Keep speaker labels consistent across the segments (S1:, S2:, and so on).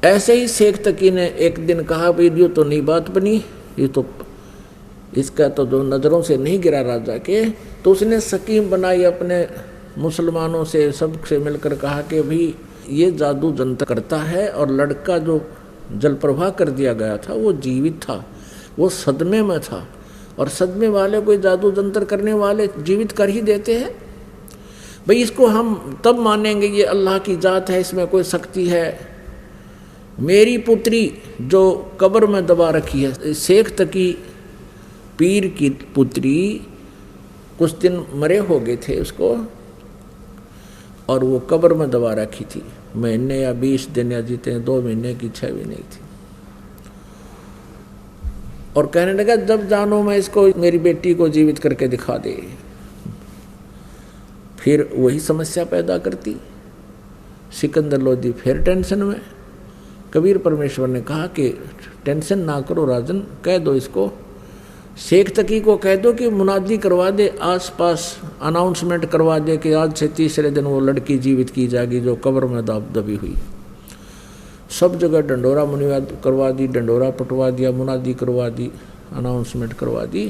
S1: ऐसे ही शेख तकी ने एक दिन कहा भाई ये तो नहीं बात बनी, ये तो इसका तो जो नज़रों से नहीं गिरा राजा के, तो उसने स्कीम बनाई अपने मुसलमानों से सबसे मिलकर कहा कि भाई ये जादू जंतर करता है, और लड़का जो जल प्रवाह कर दिया गया था वो जीवित था, वो सदमे में था, और सदमे वाले कोई जादू जंतर करने वाले जीवित कर ही देते हैं। भाई इसको हम तब मानेंगे ये अल्लाह की जात है, इसमें कोई शक्ति है। मेरी पुत्री जो कब्र में दबा रखी है, शेख तकी पीर की पुत्री, कुछ दिन मरे हो गए थे उसको, और वो कब्र में दबा रखी थी, महीने या 20 दिन या जीते 2 महीने की 6 महीने की थी। और कहने लगा जब जानो मैं इसको मेरी बेटी को जीवित करके दिखा दे। फिर वही समस्या पैदा करती। सिकंदर लोधी फिर टेंशन में। कबीर परमेश्वर ने कहा कि टेंशन ना करो राजन, कह दो इसको, शेख तकी को कह दो कि मुनादी करवा दे, आसपास अनाउंसमेंट करवा दे कि आज से तीसरे दिन वो लड़की जीवित की जाएगी जो कब्र में दबी हुई। सब जगह डंडोरा मुनियाद करवा दी, डंडोरा पटवा दिया, मुनादी करवा दी, अनाउंसमेंट करवा दी।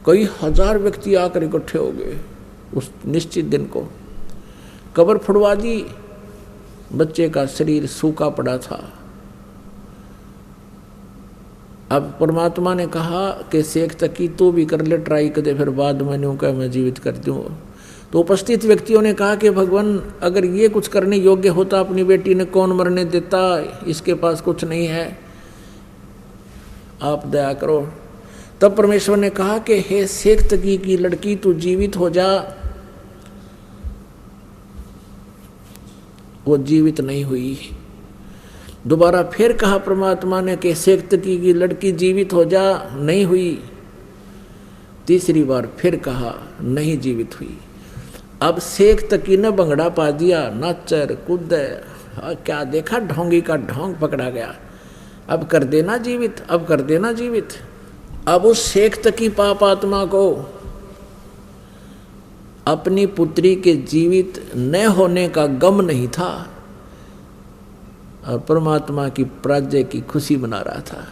S1: कई हजार व्यक्ति आकर इकट्ठे हो गए उस निश्चित दिन को। कब्र फुड़वा दी, बच्चे का शरीर सूखा पड़ा था। अब परमात्मा ने कहा कि शेख तकी तू भी कर ले ट्राई कर दे, फिर बाद में न्यू का मैं जीवित कर दूँ। तो उपस्थित व्यक्तियों ने कहा कि भगवान अगर ये कुछ करने योग्य होता अपनी बेटी ने कौन मरने देता, इसके पास कुछ नहीं है, आप दया करो। तब परमेश्वर ने कहा कि हे शेख तकी की लड़की तू जीवित हो जा। वो जीवित नहीं हुई। दोबारा फिर कहा परमात्मा ने कि शेख तकी की लड़की जीवित हो जा, नहीं हुई। तीसरी बार फिर कहा, नहीं जीवित हुई। अब शेख तकी ने बंगड़ा पा दिया, नाचर कूद, क्या देखा, ढोंगी का ढोंग पकड़ा गया। अब कर देना जीवित, अब कर देना जीवित। अब उस शेख तकी पाप आत्मा को अपनी पुत्री के जीवित न होने का गम नहीं था, और परमात्मा की पराजय की खुशी मना रहा था।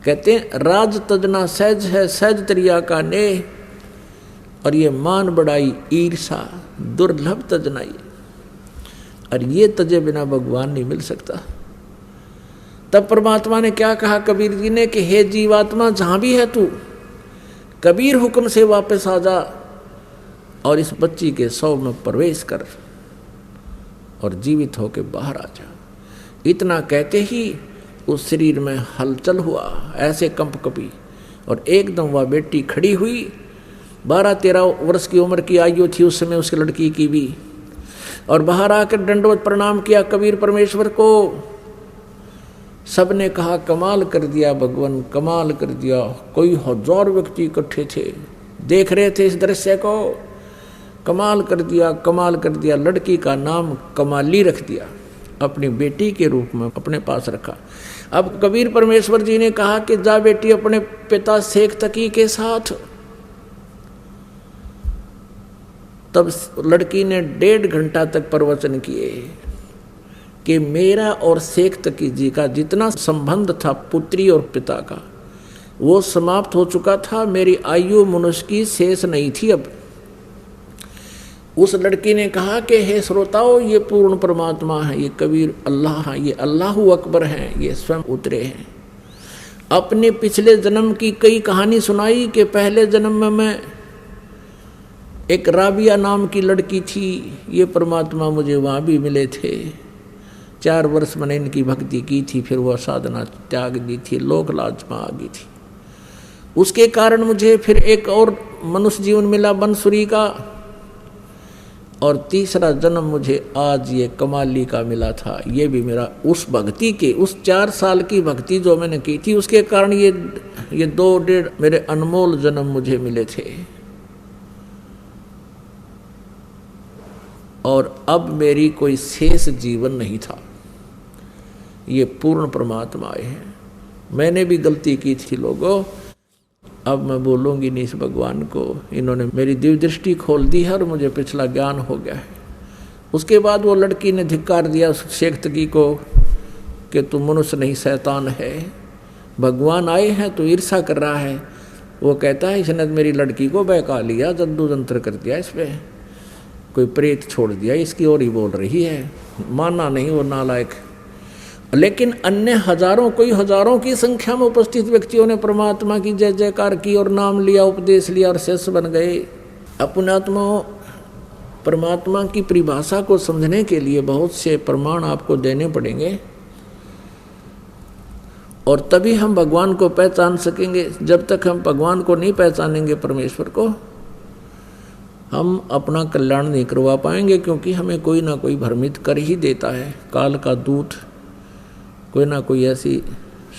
S1: कहते हैं राज तजना सहज है, सहज तरिया का ने, और ये मान बढ़ाई ईर्षा दुर्लभ तजनाई। और ये तजे बिना भगवान नहीं मिल सकता। तब परमात्मा ने क्या कहा कबीर जी ने कि हे जीवात्मा जहां भी है तू, कबीर हुक्म से वापस आ जा और इस बच्ची के शव में प्रवेश कर और जीवित होकर बाहर आ जा। इतना कहते ही उस शरीर में हलचल हुआ, ऐसे कंप कपी, और एकदम वह बेटी खड़ी हुई। 12-13 वर्ष की उम्र की आयु थी उस समय उस लड़की की भी, और बाहर आकर दंडवत प्रणाम किया कबीर परमेश्वर को। सबने कहा कमाल कर दिया भगवान, कमाल कर दिया। कोई 1000 व्यक्ति इकट्ठे थे, देख रहे थे इस दृश्य को। कमाल कर दिया, कमाल कर दिया। लड़की का नाम कमाली रख दिया, अपनी बेटी के रूप में अपने पास रखा। अब कबीर परमेश्वर जी ने कहा कि जा बेटी अपने पिता शेख तकी के साथ। तब लड़की ने 1.5 घंटा तक प्रवचन किए कि मेरा और शेख तकी जी का जितना संबंध था पुत्री और पिता का, वो समाप्त हो चुका था। मेरी आयु मनुष्य की शेष नहीं थी अब। उस लड़की ने कहा कि हे श्रोताओ, ये पूर्ण परमात्मा है, ये कबीर अल्लाह है, ये अल्लाहु अकबर हैं, ये स्वयं उतरे हैं। अपने पिछले जन्म की कई कहानी सुनाई कि पहले जन्म में मैं एक राबिया नाम की लड़की थी, ये परमात्मा मुझे वहाँ भी मिले थे। 4 वर्ष मैंने इनकी भक्ति की थी, फिर वह साधना त्याग दी थी, लोक लाज में आ गई थी। उसके कारण मुझे फिर एक और मनुष्य जीवन मिला बंसुरी का, और तीसरा जन्म मुझे आज ये कमाली का मिला था। ये भी मेरा उस भक्ति के, उस 4 साल की भक्ति जो मैंने की थी, उसके कारण ये 2-1.5 मेरे अनमोल जन्म मुझे मिले थे। और अब मेरी कोई शेष जीवन नहीं था। ये पूर्ण परमात्मा आए हैं। मैंने भी गलती की थी लोगों, अब मैं बोलूँगी नहीं इस भगवान को। इन्होंने मेरी दिव्य दृष्टि खोल दी है और मुझे पिछला ज्ञान हो गया है। उसके बाद वो लड़की ने धिक्कार दिया उस शेख तकी को कि तू मनुष्य नहीं शैतान है। भगवान आए हैं तो ईर्षा कर रहा है। वो कहता है इसने मेरी लड़की को बहका लिया, जद्दू जंत्र कर दिया, इस पर कोई प्रेत छोड़ दिया, इसकी ओर ही बोल रही है। माना नहीं वो नालायक। लेकिन अन्य हजारों, कोई हजारों की संख्या में उपस्थित व्यक्तियों ने परमात्मा की जय जयकार की और नाम लिया, उपदेश लिया और शिष्य बन गए। अपनात्मा परमात्मा की परिभाषा को समझने के लिए बहुत से प्रमाण आपको देने पड़ेंगे और तभी हम भगवान को पहचान सकेंगे। जब तक हम भगवान को नहीं पहचानेंगे, परमेश्वर को, हम अपना कल्याण नहीं करवा पाएंगे, क्योंकि हमें कोई ना कोई भ्रमित कर ही देता है। काल का दूत कोई ना कोई ऐसी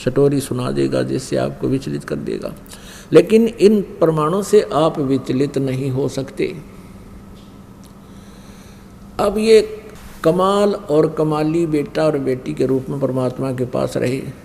S1: स्टोरी सुना देगा जिससे आपको विचलित कर देगा। लेकिन इन प्रमाणों से आप विचलित नहीं हो सकते। अब ये कमाल और कमाली बेटा और बेटी के रूप में परमात्मा के पास रहे।